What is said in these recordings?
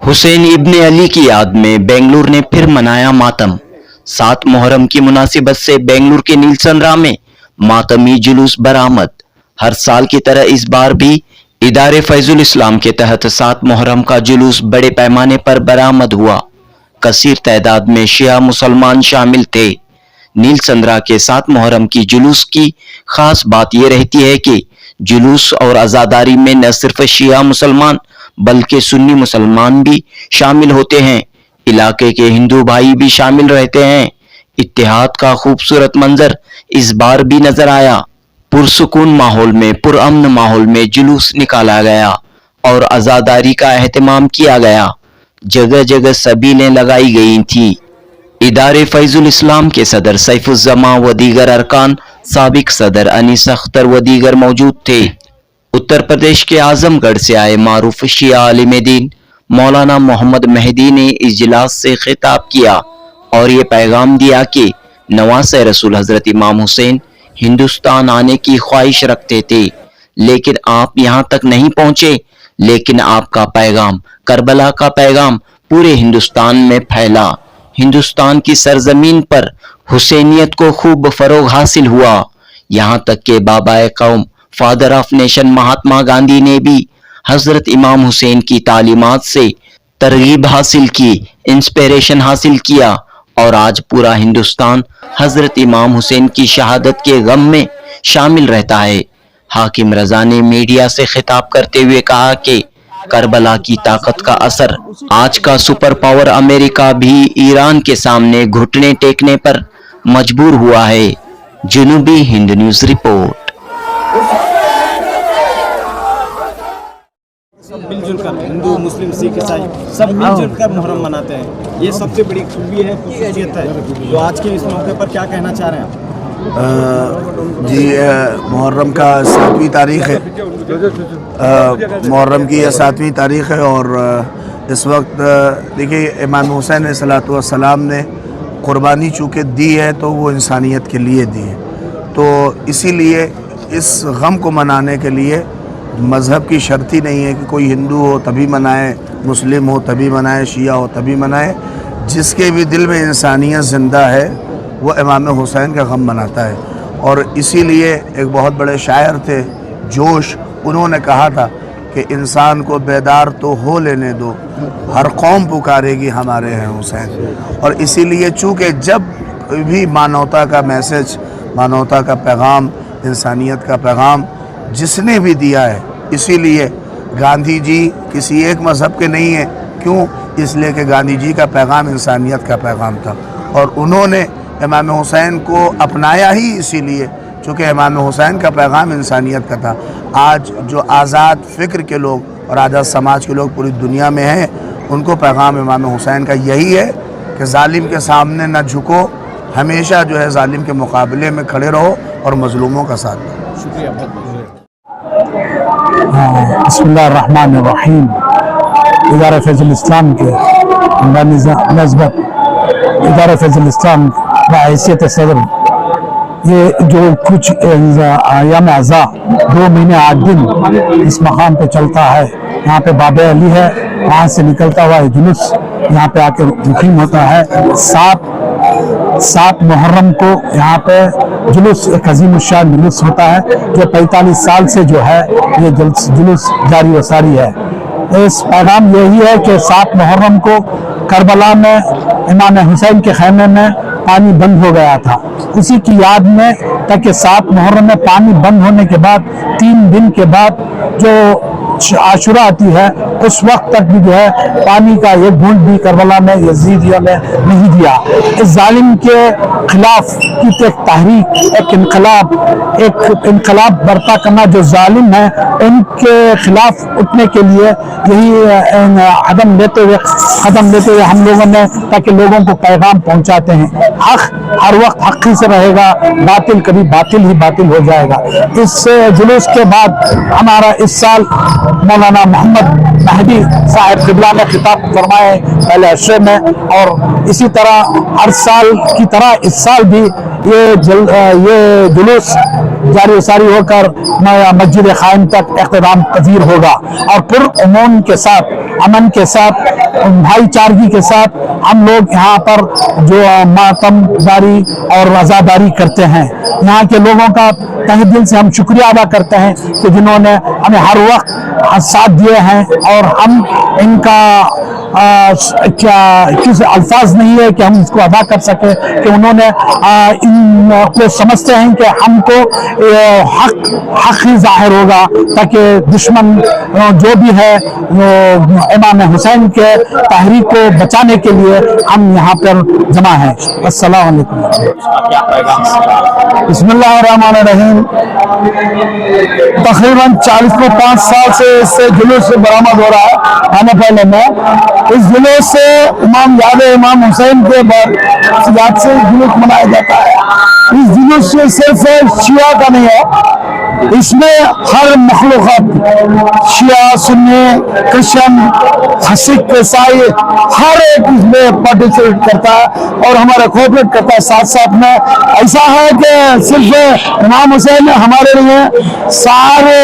हुसैन इब्ने अली की याद में बेंगलुरु ने फिर मनाया मातम। 7 मुहर्रम की मुनासिबत से बेंगलुरु के नीलसंद्रा में मातमी जुलूस बरामद। हर साल की तरह इस बार भी इदारे फैजुल इस्लाम के तहत 7 मुहर्रम का जुलूस बड़े पैमाने पर बरामद हुआ। कसीर तादाद में शिया मुसलमान शामिल थे। नीलसंद्रा के 7 मुहर्रम की जुलूस की खास बात यह रहती है कि जुलूस और आज़ादारी में न सिर्फ शिया मुसलमान बल्कि सुन्नी मुसलमान भी शामिल होते हैं। इलाके के हिंदू भाई भी शामिल रहते हैं। इत्तेहाद का खूबसूरत मंजर इस बार भी नजर आया। पुरसुकून माहौल में, पुरअमन माहौल में जुलूस निकाला गया और आज़ादारी का एहतमाम किया गया। जगह जगह सबीलें लगाई गई थी। इदारे फैजुल इस्लाम के सदर सैफुज़्ज़मा व दीगर अरकान, साबिक सदर अनीस अख्तर व दीगर मौजूद थे। उत्तर प्रदेश के आजमगढ़ से आए मारूफ शिया आलिम दीन मौलाना मोहम्मद मेहदी ने इजलास से खिताब किया और ये पैगाम दिया कि नवासे रसूल हजरत इमाम हुसैन हिंदुस्तान आने की ख्वाहिश रखते थे, लेकिन आप यहाँ तक नहीं पहुंचे। लेकिन आपका पैगाम, करबला का पैगाम पूरे हिंदुस्तान में फैला। हिंदुस्तान की सरजमीन पर हुसैनियत को खूब फरोग हासिल हुआ। यहाँ तक के बाबाए कौम, father of nation Mahatma Gandhi ने भी हजरत इमाम हुसैन की तालीमात से तरगीब हासिल की, इंस्पिरेशन हासिल किया और आज पूरा हिंदुस्तान हजरत इमाम हुसैन की शहादत के गम में शामिल रहता है। हाकिम रजा ने मीडिया से खिताब करते हुए कहा कि करबला की ताकत का असर आज का सुपर पावर अमेरिका भी ईरान के सामने घुटने टेकने पर मजबूर हुआ है। जनूबी हिंद न्यूज रिपोर्ट। सब मिलजुल कर, हिंदू मुस्लिम सिख ईसाई सब मिलजुल कर मुहर्रम मनाते हैं। ये सबसे बड़ी खूबी है, खुसूसियत है। तो आज के इस मौके पर क्या कहना चाह रहे हैं आप? जी, मुहर्रम का 7वीं तारीख़ है। मुहर्रम की यह 7वीं तारीख़ है और इस वक्त देखिए इमाम हुसैन अलैहिस्सलातु वस्सलाम ने क़ुरबानी चूँकि दी है तो वो इंसानियत के लिए दी है। तो इसीलिए इस गम को मनाने के लिए मज़हब की शर्त ही नहीं है कि कोई हिंदू हो तभी मनाए, मुस्लिम हो तभी मनाए, शिया हो तभी मनाए। जिसके भी दिल में इंसानियत ज़िंदा है वो इमाम हुसैन का गम मनाता है। और इसीलिए एक बहुत बड़े शायर थे जोश, उन्होंने कहा था कि इंसान को बेदार तो हो लेने दो, हर कौम पुकारेगी हमारे हैं हुसैन। और इसीलिए चूँकि जब भी मानवता का मैसेज, मानवता का पैगाम, इंसानियत का पैगाम जिसने भी दिया है, इसीलिए गांधी जी किसी एक मज़हब के नहीं हैं। क्यों? इसलिए कि गांधी जी का पैगाम इंसानियत का पैगाम था और उन्होंने इमाम हुसैन को अपनाया ही इसीलिए चूँकि इमाम हुसैन का पैगाम इंसानियत का था। आज जो आज़ाद फ़िक्र के लोग और आज़ाद समाज के लोग पूरी दुनिया में हैं, उनको पैगाम इमाम हुसैन का यही है कि ज़ालिम के सामने न झुको, हमेशा जो है ज़ालिम के मुकाबले में खड़े रहो और मज़लूमों का साथ दो। शुक्रिया, बहुत बहुत। बिस्मिल्लाहिर्रहमानिर्रहीम। इदारा फैजुल इस्लाम के नस्बत इदारा फैजुल इस्लाम हैसियत सदर ये जो कुछ अयाम अज़ा 2 महीने 8 दिन इस मकाम पे चलता है। यहाँ पे बाबे अली है, वहाँ से निकलता हुआ जुलूस यहाँ पे आके मुक़ीम होता है। 7 मुहर्रम को यहाँ पे जुलूस, एक अजीम शान जुलूस होता है जो 45 साल से जो है ये जुलूस जारी व सारी है। इस पैगाम यही है कि 7 मुहर्रम को करबला में इमाम हुसैन के खैमे में पानी बंद हो गया था, उसी की याद में, ताकि 7 मुहर्रम में पानी बंद होने के बाद 3 दिन के बाद जो आशुरा आती है उस वक्त तक भी जो है पानी का एक बूंद भी करबला में यजीदियों ने नहीं दिया। इस जालिम के खिलाफ की एक तहरीक, एक इनकलाब बर्पा करना, जो जालिम है उनके खिलाफ उठने के लिए यही कदम लेते हुए हम लोगों ने, ताकि लोगों को पैगाम पहुंचाते हैं। हक हर वक्त हक ही से रहेगा, बातिल कभी बातिल ही बातिल हो जाएगा। इस जुलूस के बाद हमारा इस साल मौलाना मोहम्मद मेहदी साहब क़िबला ने खिताब फरमाए पहले अशरे में, और इसी तरह हर साल की तरह इस साल भी ये जुलूस जारी सारी होकर मस्जिद क़ाइम तक इख्तिताम पजीर होगा और पुरअमन के साथ, अमन के साथ, भाईचारगी के साथ हम लोग यहाँ पर जो मातम जारी और रज़ादारी करते हैं। यहाँ के लोगों का तहे दिल से हम शुक्रिया अदा करते हैं कि जिन्होंने हमें हर वक्त साथ दिए हैं और हम इनका क्या किस अल्फाज नहीं है कि हम इसको अदा कर सके कि उन्होंने को समझते हैं कि हमको हक ही जाहिर होगा ताकि दुश्मन जो भी है इमाम हुसैन के तहरीक को बचाने के लिए हम यहाँ पर जमा हैं। अस्सलाम वालेकुम। बिस्मिल्लाहिर्रहमानिर्रहीम। तकरीबन 45 साल से इससे जुलूस बरामद हो रहा है आने पहले में। इस जुलूस से इमाम हुसैन के याद से जुलूस मनाया जाता है। इस जुलूस से सिर्फ शिया का नहीं है, इसमें हर मखलूक़ात शिया, सुन्नी, क्रिश्चियन, सिख, ईसाई हर एक इसमें पार्टिसिपेट करता है और हमारा कोऑपरेट करता है। साथ साथ में ऐसा है कि सिर्फ इमाम हुसैन हमारे लिए सारे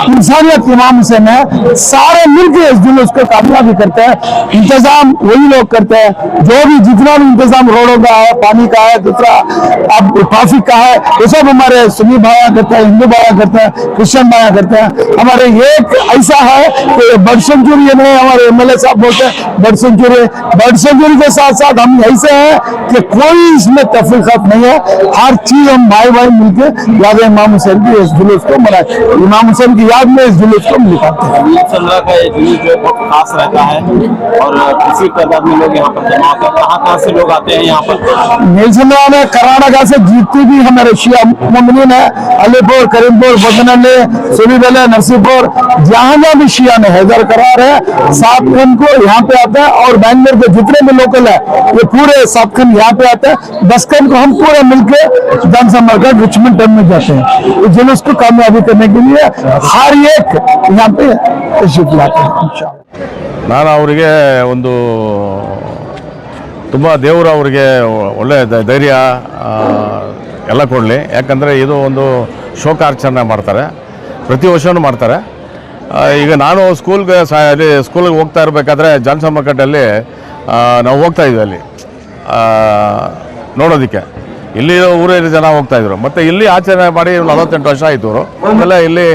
इंसानियत इमाम हुसैन है, सारे मिलकर इस जुलूस को कामयाबी करते हैं। इंतजाम वही लोग करते हैं, जो भी जितना भी इंतजाम रोडों का है, पानी का है, दूसरा अब ट्रैफिक का है, वो सब हमारे सुन्नी भाइया करते हैं, हिंदू भाइया करते हैं, क्रिश्चियन भाइया करते हैं। हमारे ये ऐसा है कि बर्ड सेंचुरी में हमारे MLA साहब बोलते हैं बर्ड सेंचुरी के साथ साथ हम ऐसे हैं कि कोई इसमें तफरीकात नहीं है, हर चीज हम भाई भाई मिलकर याद इमाम हुसैन की इस जुलूस को मनाए, इमाम हुसैन की याद में इस जुलूस को निकालते हैं। नीलसंद्रा का ये जुलूस जो बहुत खास रहता है और किसी तादाद में लोग यहाँ पर जमा होते हैं। कहाँ से लोग आते हैं यहाँ पर? नीलसंद्रा में कर्नाटक से जितने भी हमारे शिया मुमिनीन है, अलीपुर, करीमपुर, बदनल्ले, सुलीबेले, नरसिंहपुर, जहाँ भी शिया में हैदर करार है, सातखंड को यहाँ पे आता है और बैंगलोर के जितने भी लोकल है ये पूरे सातखंड यहाँ पे आते हैं। दसखंड को हम पूरे मिलकर जनसंपर्क रिचमंड टाउन में जाते हैं। इस जुलूस को कामयाबी करने के लिए हर एक यहाँ पे तशरीफ लाते हैं। ನಾನು ಅವರಿಗೆ ಒಂದು ತುಂಬ ದೇವರು ಅವರಿಗೆ ಒಳ್ಳೆ ಧೈರ್ಯ ಎಲ್ಲ ಕೊಡಲಿ, ಯಾಕಂದರೆ ಇದು ಒಂದು ಶೋಕಾರ್ಚನೆ ಮಾಡ್ತಾರೆ, ಪ್ರತಿ ವರ್ಷವೂ ಮಾಡ್ತಾರೆ। ಈಗ ನಾನು ಸ್ಕೂಲ್ಗೆ ಹೋಗ್ತಾ ಇರಬೇಕಾದ್ರೆ ಜಾನ್ಸನ್ ಮಾರ್ಕೆಟಲ್ಲಿ ನಾವು ಹೋಗ್ತಾ ಇದ್ವಿ ಅಲ್ಲಿ ನೋಡೋದಕ್ಕೆ, ಇಲ್ಲಿ ಊರಲ್ಲಿ ಜನ ಹೋಗ್ತಾಯಿದ್ರು। ಮತ್ತು ಇಲ್ಲಿ ಆಚರಣೆ ಮಾಡಿ 48 ವರ್ಷ ಆಯಿತು ಅವರು, ಆಮೇಲೆ ಇಲ್ಲಿ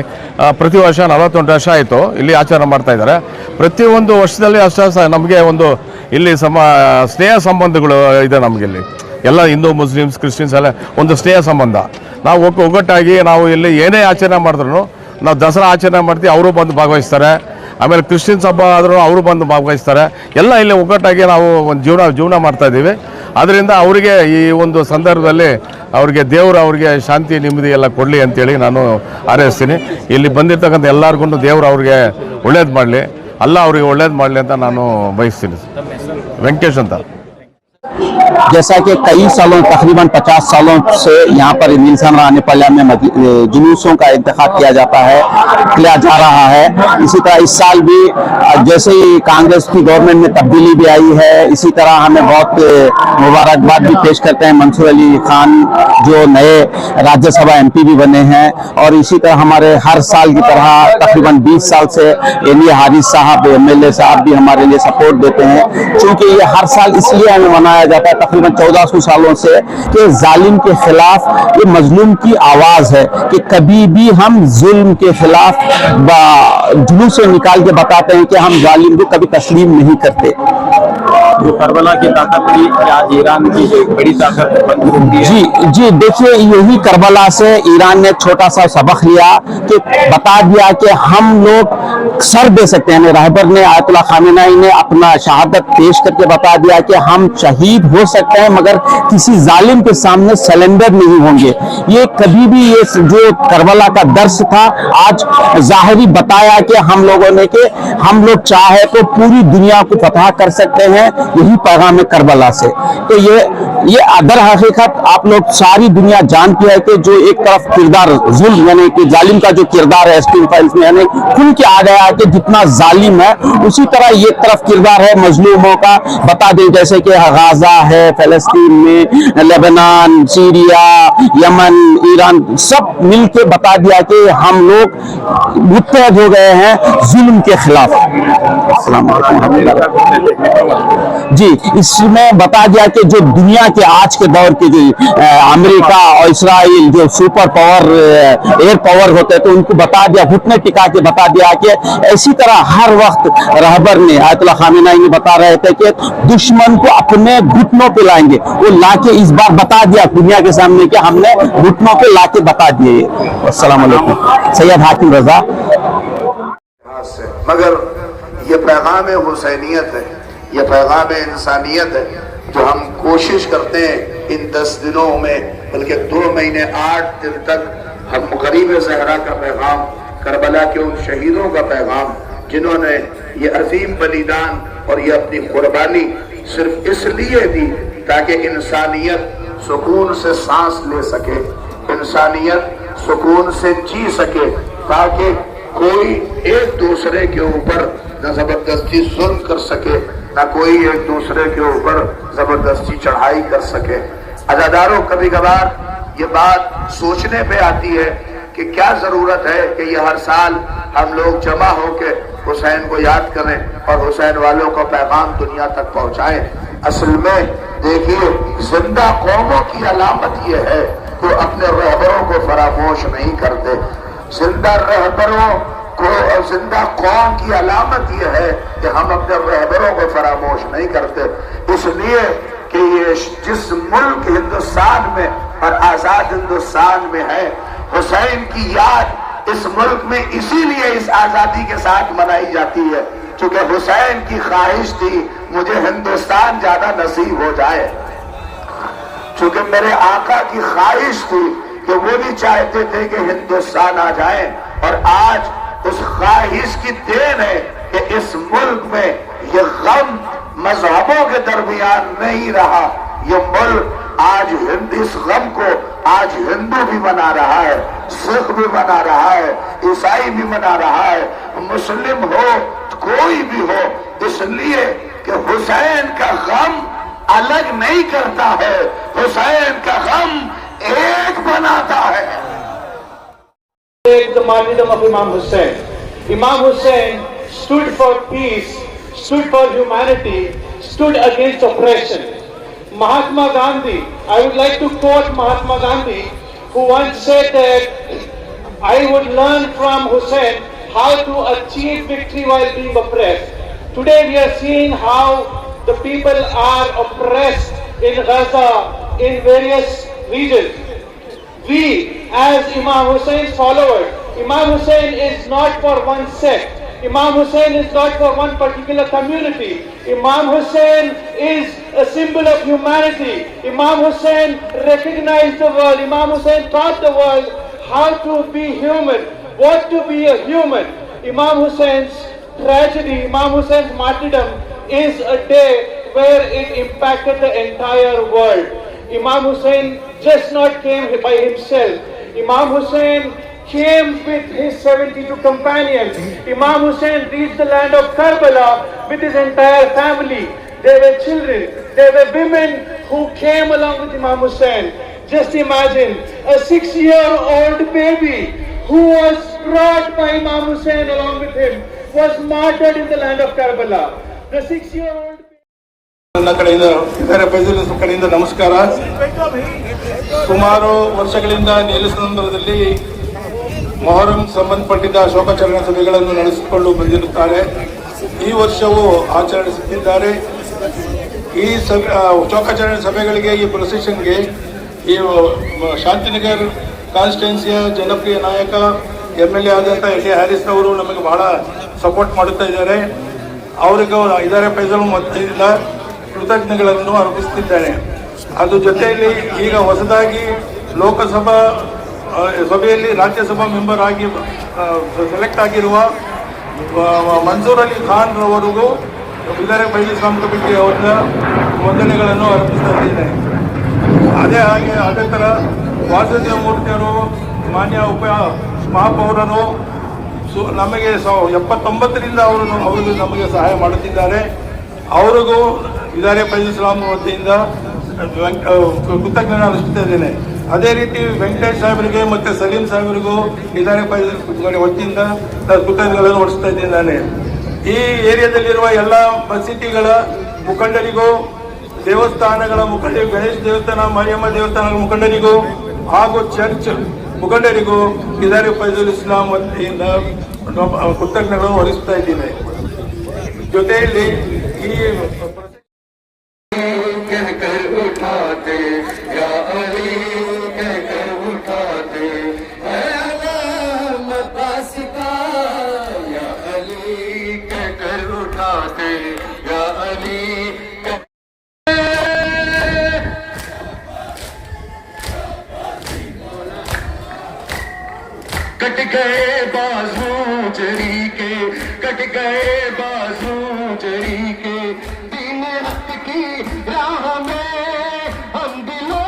ಪ್ರತಿ ವರ್ಷ 48 ವರ್ಷ ಆಯಿತು ಇಲ್ಲಿ ಆಚರಣೆ ಮಾಡ್ತಾಯಿದ್ದಾರೆ। ಪ್ರತಿಯೊಂದು ವರ್ಷದಲ್ಲಿ ಅಷ್ಟೇ ನಮಗೆ ಒಂದು ಇಲ್ಲಿ ಸ್ನೇಹ ಸಂಬಂಧಗಳು ಇದೆ ನಮಗಿಲ್ಲಿ, ಎಲ್ಲ ಹಿಂದೂ ಮುಸ್ಲಿಮ್ಸ್ ಕ್ರಿಶ್ಚಿಯನ್ಸ್ ಎಲ್ಲ ಒಂದು ಸ್ನೇಹ ಸಂಬಂಧ। ನಾವು ಒಗ್ಗಟ್ಟಾಗಿ ನಾವು ಇಲ್ಲಿ ಏನೇ ಆಚರಣೆ ಮಾಡಿದ್ರು, ನಾವು ದಸರಾ ಆಚರಣೆ ಮಾಡ್ತೀವಿ ಅವರು ಬಂದು ಭಾಗವಹಿಸ್ತಾರೆ, ಆಮೇಲೆ ಕ್ರಿಶ್ಚಿಯನ್ಸ್ ಹಬ್ಬ ಆದರೂ ಅವರು ಬಂದು ಭಾಗವಹಿಸ್ತಾರೆ, ಎಲ್ಲ ಇಲ್ಲಿ ಒಗ್ಗಟ್ಟಾಗಿ ನಾವು ಒಂದು ಜೀವನ ಮಾಡ್ತಾಯಿದ್ದೀವಿ। ಅದರಿಂದ ಅವರಿಗೆ ಈ ಒಂದು ಸಂದರ್ಭದಲ್ಲಿ ಅವರಿಗೆ ದೇವರು ಅವರಿಗೆ ಶಾಂತಿ ನೆಮ್ಮದಿ ಎಲ್ಲ ಕೊಡಲಿ ಅಂತೇಳಿ ನಾನು ಹಾರೈಸ್ತೀನಿ। ಇಲ್ಲಿ ಬಂದಿರ್ತಕ್ಕಂಥ ಎಲ್ಲರಿಗೂ ದೇವರು ಅವ್ರಿಗೆ ಒಳ್ಳೇದು ಮಾಡಲಿ, ಅಲ್ಲ ಅವರಿಗೆ ಒಳ್ಳೇದು ಮಾಡಲಿ ಅಂತ ನಾನು ಬಯಸ್ತೀನಿ। ವೆಂಕಟೇಶ್ ಅಂತ। जैसा कि कई सालों तकरीबन 50 सालों से यहाँ पर नीलसंद्रा आने पल्ला में जुलूसों का इंतखाब किया जा रहा है। इसी तरह इस साल भी जैसे ही कांग्रेस की गवर्नमेंट में तब्दीली भी आई है, इसी तरह हमें बहुत मुबारकबाद भी पेश करते हैं मंसूर अली खान जो नए राज्यसभा MP भी बने हैं। और इसी तरह हमारे हर साल की तरह तकरीबन 20 साल से एलिया हारिस साहब MLA साहब भी हमारे लिए सपोर्ट देते हैं, क्योंकि ये हर साल इसलिए हमें मनाया जाता है तकरीबन 1400 सालों से कि जालिम के खिलाफ ये मजलूम की आवाज है कि कभी भी हम जुल्म के खिलाफ जुलूस से निकाल के बताते हैं कि हम जालिम को कभी तस्लीम नहीं करते। जो करबला की ताकत थी, आज ईरान की जो बड़ी ताकत बन चुकी है। जी देखिए, यही करबला से ईरान ने छोटा सा सबक लिया कि बता दिया कि हम लोग सर दे सकते हैं। रहबर ने आयतुल्लाह खामेनी ने अपना शहादत पेश करके बता दिया कि हम शहीद हो सकते हैं मगर किसी जालिम के सामने सरेंडर नहीं होंगे। ये कभी भी ये जो करबला का दर्स था आज जाहिरी बताया कि हम लोगों ने कि हम लोग चाहे तो पूरी दुनिया को फतह कर सकते हैं, यही पैगाम है करबला से। तो ये ये दर हकीकत आप लोग सारी दुनिया जानती है कि जो एक तरफ किरदार जुल्म यानी कि जालिम का जो किरदार है स्टील फाइल्स में यानी खुल के आ गया कि जितना जालिम है उसी तरह ये तरफ किरदार है मजलूमों का। बता दें जैसे कि गाजा है, फलस्तीन में, लेबनान, सीरिया, यमन, ईरान, सब मिलके बता दिया कि हम लोग मुत्तहद हो गए हैं जुल्म के खिलाफ। अस्सलाम वालेकुम। जी, इसमें बता दिया कि जो दुनिया के आज के दौर के जो अमेरिका और इसराइल जो सुपर पावर एयर पावर होते हैं तो उनको बता दिया, घुटने टिका के बता दिया कि इसी तरह हर वक्त रहबर ने आयतुल्ला खामेनी ने बता रहे थे कि दुश्मन को अपने घुटनों पे लाएंगे। वो लाके इस बार बता दिया दुनिया के सामने कि हमने घुटनों पे लाके बता दिए। अस्सलाम वालेकुम। सैयद हाकिम रजा। मगर ये पैगाम हुसैनियत है, ये पैगाम इंसानियत है जो हम कोशिश करते हैं इन 10 दिनों में, बल्कि 2 महीने 8 दिन तक हम गरीब ज़हरा का पैगाम, करबला के उन शहीदों का पैगाम जिन्होंने ये अजीम बलिदान और ये अपनी कुर्बानी सिर्फ इसलिए दी ताकि इंसानियत सुकून से सांस ले सके, इंसानियत सुकून से जी सके, ताकि कोई एक दूसरे के ऊपर न जबरदस्ती जुल्म कर सके, न कोई एक दूसरे के ऊपर जबरदस्ती चढ़ाई कर सके। अज़ादारों, कभी कभार ये बात सोचने पे आती है कि क्या जरूरत है कि ये हर साल हम लोग जमा होके हुसैन को याद करें और हुसैन वालों का पैगाम दुनिया तक पहुंचाएं। असल में देखिए, जिंदा कौमों की अलामत ये है कि अपने रहबरों को फरामोश नहीं करते। जिंदा रहबरों को और जिंदा कौम की अलामत यह है कि हम अपने रहबरों को फरामोश नहीं करते। इसलिए कि ये जिस मुल्क हिंदुस्तान में और आजाद हिंदुस्तान में है, हुसैन की याद इस मुल्क में इसीलिए इस आजादी के साथ मनाई जाती है क्योंकि हुसैन की ख्वाहिश थी मुझे हिंदुस्तान ज्यादा नसीब हो जाए, क्योंकि मेरे आका की ख्वाहिश थी कि वो भी चाहते थे कि हिंदुस्तान आ जाए। और आज उस ख्वाहिश की देन है कि इस मुल्क में ये गम मजहबों के दरमियान नहीं रहा। ये मुल्क आज इस गम को आज हिंदू भी मना रहा है, सिख भी मना रहा है, ईसाई भी मना रहा है, मुस्लिम हो कोई भी हो, इसलिए कि हुसैन का गम अलग नहीं करता है, हुसैन का गम एक बनाता है। The martyrdom of Imam Hussain. Imam Hussain stood for peace, stood for humanity, stood against oppression. Mahatma Gandhi, I would like to quote Mahatma Gandhi, who once said that I would learn from Hussain how to achieve victory while being oppressed. Today we are seeing how the people are oppressed in Gaza, in various regions. We, as Imam Hussein's followers, Imam Hussein is not for one sect. Imam Hussein is not for one particular community. Imam Hussein is a symbol of humanity. Imam Hussein recognized the world. Imam Hussein taught the world how to be human, what to be a human. Imam Hussein's tragedy, Imam Hussein's martyrdom is a day where it impacted the entire world. Imam Hussein just not came by himself. Imam Hussein came with his 72 companions. Imam Hussein reached the land of Karbala with his entire family. There were children, there were women who came along with Imam Hussein. Just imagine a 6-year-old baby who was brought by Imam Hussein along with him was martyred in the land of Karbala. The 6-year-old ನನ್ನ ಕಡೆಯಿಂದ ಇತರೆ ಫೈಜುಲ್ ಕಡೆಯಿಂದ ನಮಸ್ಕಾರ. ಸುಮಾರು ವರ್ಷಗಳಿಂದ ನೀಲ ಸಂದರ್ಭದಲ್ಲಿ ಮೊಹರಂ ಸಂಬಂಧಪಟ್ಟಿದ್ದ ಶೋಕಾಚರಣೆ ಸಭೆಗಳನ್ನು ನಡೆಸಿಕೊಂಡು ಬಂದಿರುತ್ತಾರೆ. ಈ ವರ್ಷವೂ ಆಚರಿಸುತ್ತಿದ್ದಾರೆ. ಈ ಶೋಕಾಚರಣೆ ಸಭೆಗಳಿಗೆ, ಈ ಪ್ರೊಸೆಷನ್ಗೆ ಈ ಶಾಂತಿನಗರ್ ಕಾನ್ಸ್ಟಿಟ್ಯೂನ್ಸಿಯ ಜನಪ್ರಿಯ ನಾಯಕ MLA ಆದಂಥ ಎ ಹ್ಯಾರಿಸ್ನವರು ನಮಗೆ ಬಹಳ ಸಪೋರ್ಟ್ ಮಾಡುತ್ತಾ ಇದ್ದಾರೆ. ಅವರಿಗೂ ಇದಾರೆ ಫೈಜಲ್ ಮೊದಲಿಂದ ಕೃತಜ್ಞತೆಗಳನ್ನು ಅರ್ಪಿಸುತ್ತಿದ್ದೇನೆ. ಅದು ಜೊತೆಯಲ್ಲಿ ಈಗ ಹೊಸದಾಗಿ ಲೋಕಸಭಾ ಸಭೆಯಲ್ಲಿ ರಾಜ್ಯಸಭಾ ಮೆಂಬರ್ ಆಗಿ ಸೆಲೆಕ್ಟ್ ಆಗಿರುವ ಮನ್ಸೂರ್ ಅಲಿ ಖಾನ್ ರವರಿಗೂ ಇದಾರೆ ಫೈಜಲ್ ಇಸ್ಲಾಂ ಕಮಿಟಿ ಅವರ ವಂದನೆಗಳನ್ನು ಅರ್ಪಿಸ್ತಾ ಇದ್ದೇನೆ. ಅದೇ ಥರ ವಾಸುದೇವ ಮೂರ್ತಿಯವರು ಮಾನ್ಯ ಮಹಾಪೌರರು ನಮಗೆ 79ರಿಂದ ಅವರು ನಮಗೆ ಸಹಾಯ ಮಾಡುತ್ತಿದ್ದಾರೆ. ಅವರಿಗೂ ಇದಾರೆ ಫೈಜ್ ಇಸ್ಲಾಂ ವತಿಯಿಂದ ಕೃತಜ್ಞತೆ ಅರ್ಪಿಸುತ್ತಿದ್ದೇನೆ. ಅದೇ ರೀತಿ ವೆಂಕಟೇಶ್ ಸಾಹೇಬರಿಗೆ ಮತ್ತು ಸಲೀಂ ಸಾಹೇಬರಿಗೂ ಇದಾರೆ ಫೈಜ್ ವತಿಯಿಂದ ಕೃತಜ್ಞತೆಗಳನ್ನು ಹೊರಡಿಸ್ತಾ ಇದ್ದೇನೆ. ಈ ಏರಿಯಾದಲ್ಲಿರುವ ಎಲ್ಲ ಮಸೀದಿಗಳ ಮುಖಂಡರಿಗೂ, ದೇವಸ್ಥಾನಗಳ ಮುಖಂಡರಿಗೂ, ಗಣೇಶ ದೇವಸ್ಥಾನ, ಮಾರಿಯಮ್ಮ ದೇವಸ್ಥಾನಗಳ ಮುಖಂಡರಿಗೂ ಹಾಗೂ ಚರ್ಚ್ ಮುಖಂಡರಿಗೂ ಇದಾರೆ ಫೈಜುಲ್ ಇಸ್ಲಾಂ ವತಿಯಿಂದ ಕೃತಜ್ಞತೆಗಳನ್ನು ಹೊರಡಿಸ್ತಾ ಇದ್ದೇನೆ. ಜೊತೆಯಲ್ಲಿ ಈ कट गए बाजू जरी के, कट गए बाजू जरी के, दीन हक की राह में हम दिलों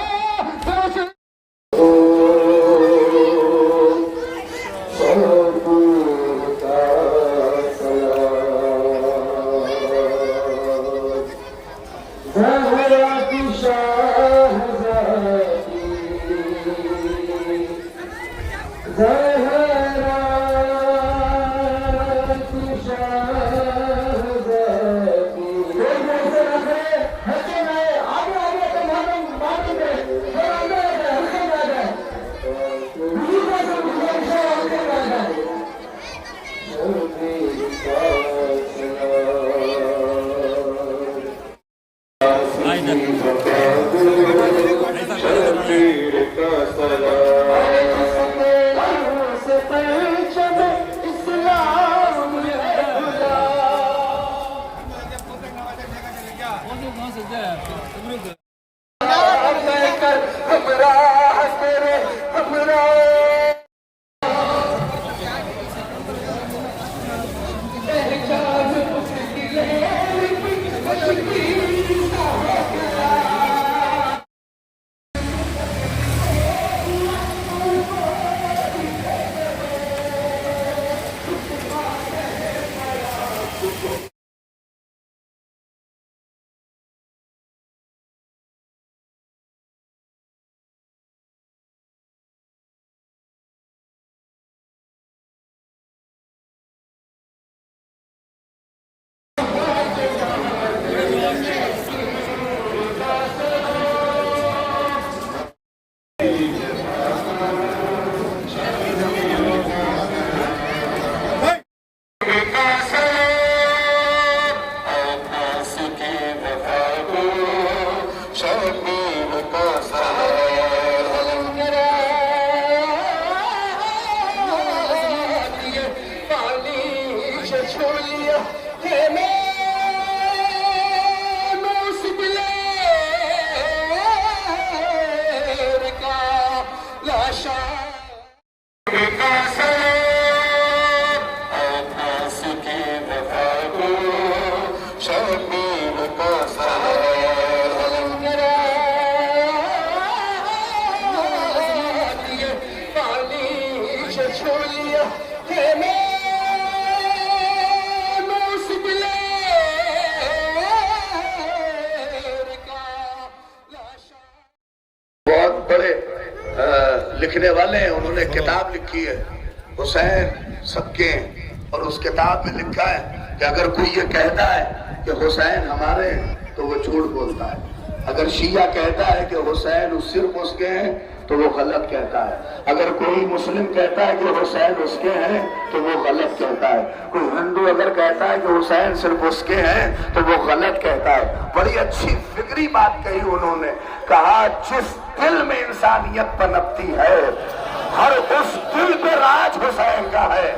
लिखने वाले हैं, उन्होंने किताब लिखी है हुसैन सबके, और उस किताब में लिखा है कि अगर कोई ये कहता है कि हुसैन हमारे हैं तो वो झूठ बोलता है। अगर शिया कहता है कि हुसैन सिर्फ उसके हैं तो वो गलत कहता है। अगर कोई मुस्लिम कहता है कि हुसैन उसके हैं तो वो गलत कहता है। कोई हिंदू अगर कहता है कि हुसैन सिर्फ उसके हैं तो वो गलत कहता है। बड़ी अच्छी फिक्री बात कही उन्होंने, कहा जिस दिल में इंसानियत पनपती है हर उस दिल पे राज हुसैन का है।